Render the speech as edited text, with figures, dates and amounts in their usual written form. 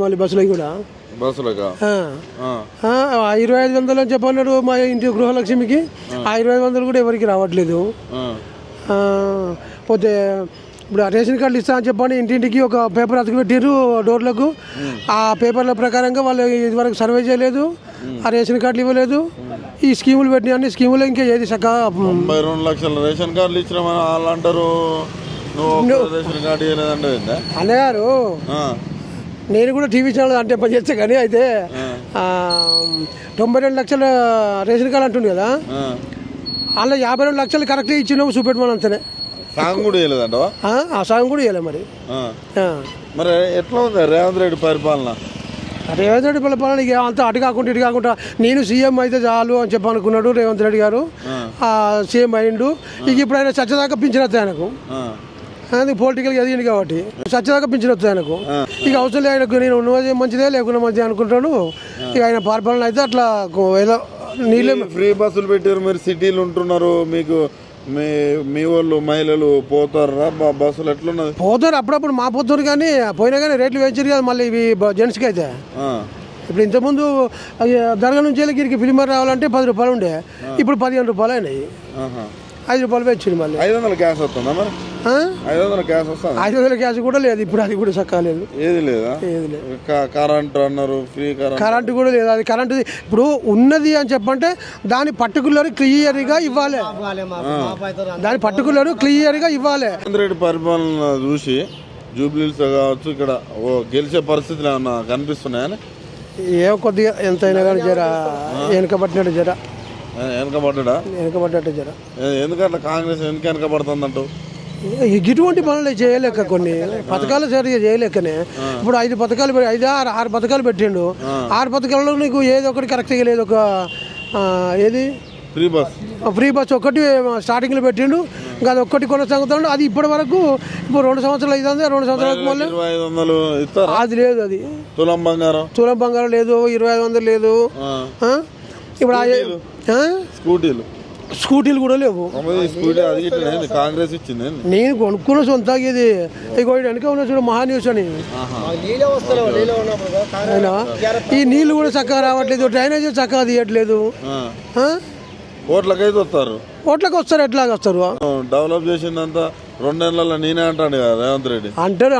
మళ్ళీ బస్సులకి కూడా బస్సులుగా 2500 అని చెప్పన్నాడు మా ఇంటి గృహలక్ష్మికి. ఆ 2500 కూడా ఎవరికి రావట్లేదు. పోతే ఇప్పుడు రేషన్ కార్డులు ఇస్తా అని చెప్పండి, ఇంటింటికి ఒక పేపర్ అతుకు పెట్టిర్రు డోర్లకు. ఆ పేపర్ల ప్రకారంగా వాళ్ళు ఇదివరకు సర్వే చేయలేదు, ఆ రేషన్ కార్డులు ఇవ్వలేదు. ఈ స్కీములు పెట్టిన అన్ని స్కీములు ఇంకా ఏది చక్కగా 92 లక్షల రేషన్ కార్డులు ఇచ్చిన వాళ్ళు అంటారు, రేషన్ కార్డు ఇవ్వలేదంటే అన్నగారు. నేను కూడా టీవీ ఛానల్ అంటే పని చేస్తే కానీ అయితే 92 లక్షల రేషన్ కార్డు అంటుంది కదా, అలా 52 లక్షలు కరెక్ట్గా ఇచ్చినాము చూపెట్టమని అంతనే. సాంగ్ కూడా ఇవ్వలేదంట, ఆ సాంగ్ కూడా ఇవ్వలేదు. మరి ఎట్లా ఉంది రేవంత్ రెడ్డి పరిపాలన? రేవంత్ రెడ్డి పరిపాలన ఇక అంతా అటు కాకుండా ఇటు కాకుండా నేను సీఎం అయితే చాలు అని చెప్పనుకున్నాడు రేవంత్ రెడ్డి గారు. సీఎం అయిండు. ఇక ఇప్పుడు ఆయన చచ్చదాకా పింఛన్ వస్తాయి ఆయనకు, అందుకు పొలిటికల్గా ఎదిగింది కాబట్టి చచ్చదాకా పింఛన్ వస్తాయి ఆయనకు. ఇక అవసరం లేదు ఆయనకు, నేను ఉన్నది మంచిదే లేకుండా మంచిదే అనుకుంటాను. ఇక ఆయన పరిపాలన అయితే అట్లా ఏదో నీళ్ళే. ఫ్రీ బస్సులు పెట్టారు, మీరు సిటీలు ఉంటున్నారు, మీకు మీ వాళ్ళు మహిళలు పోతారా బస్సులు? ఎట్లున్నది? పోతారు అప్పుడప్పుడు, మా పోతారు కానీ పోయినా కానీ రేట్లు పెంచారు కదా మళ్ళీ ఇవి జెంట్స్కి అయితే. ఇప్పుడు ఇంతకుముందు దర్గా నుంచి వెళ్ళి గిరికి ఫిలిమర్ రావాలంటే 10 రూపాయలు ఉండే, ఇప్పుడు 15 రూపాయలు అయినాయి. 5 రూపాయలు పెంచింది మళ్ళీ. 500 గ్యాస్ వస్తుందా మరి? 500 గ్యాస్ వస్తుంది. 500 గ్యాస్ కూడా లేదు ఇప్పుడు, అది కూడా సక్కలేదు. ఏది లేదా? ఏది లేదు. కరెంట్ అన్నారు, ఫ్రీ కరెంట్ కూడా లేదు. అది కరెంట్ ఇప్పుడు ఉన్నది అని చెప్పంటే దాని పర్టికులర్ క్లియర్గా ఇవ్వాలి, దాని పర్టికులర్ క్లియర్గా ఇవ్వాలి. రేవంత్ రెడ్డి పరిపాలన చూసి జూబ్లీస్ కావచ్చు ఇక్కడ గెలిచే పరిస్థితులు ఏమన్నా కనిపిస్తున్నాయని? ఏ కొద్దిగా ఎంతైనా కానీ జర వెనకబట్టినట్టు వెనకబడ్డట్టు జర. ఎందుకంటే కాంగ్రెస్ వెనకబడుతుందంటూ ఇటువంటి పనులు చేయలేక, కొన్ని పథకాలు సరిగా చేయలేకనే ఇప్పుడు 5 పథకాలు 6 పథకాలు పెట్టిండు. 6 పథకాలలో నీకు ఏదో ఒకటి కరెక్ట్గా లేదు. ఒక ఏది ఫ్రీ బస్ ఒకటి స్టార్టింగ్లో పెట్టిండు, ఇంకా అది ఒక్కటి కొనసాగుతాడు. అది ఇప్పటి వరకు ఇప్పుడు 2 సంవత్సరాలు అవుతుంది. 2 సంవత్సరాలకు మళ్ళీ అది లేదు. అది తులం బంగారం లేదు, 2500 లేదు. ఇప్పుడు స్కూటీలు కూడా లేవు. కాంగ్రెస్ ఇచ్చింది. నేను కొనుక్కున్న సొంతగా ఇది వెనక ఉన్న చూడ మహాన్యూస్ అని. ఈ నీళ్లు కూడా చక్కగా రావట్లేదు, డ్రైనేజ్ చక్కగా తీయట్లేదు. ఓట్లకైతే వస్తారు, ఓట్లకు వస్తారు. ఎట్లాగ వస్తారు? డెవలప్ చేసిందంతా 2 నెలల్లో నేనే అంటాడు కదా రేవంత్ రెడ్డి. అంటాడు.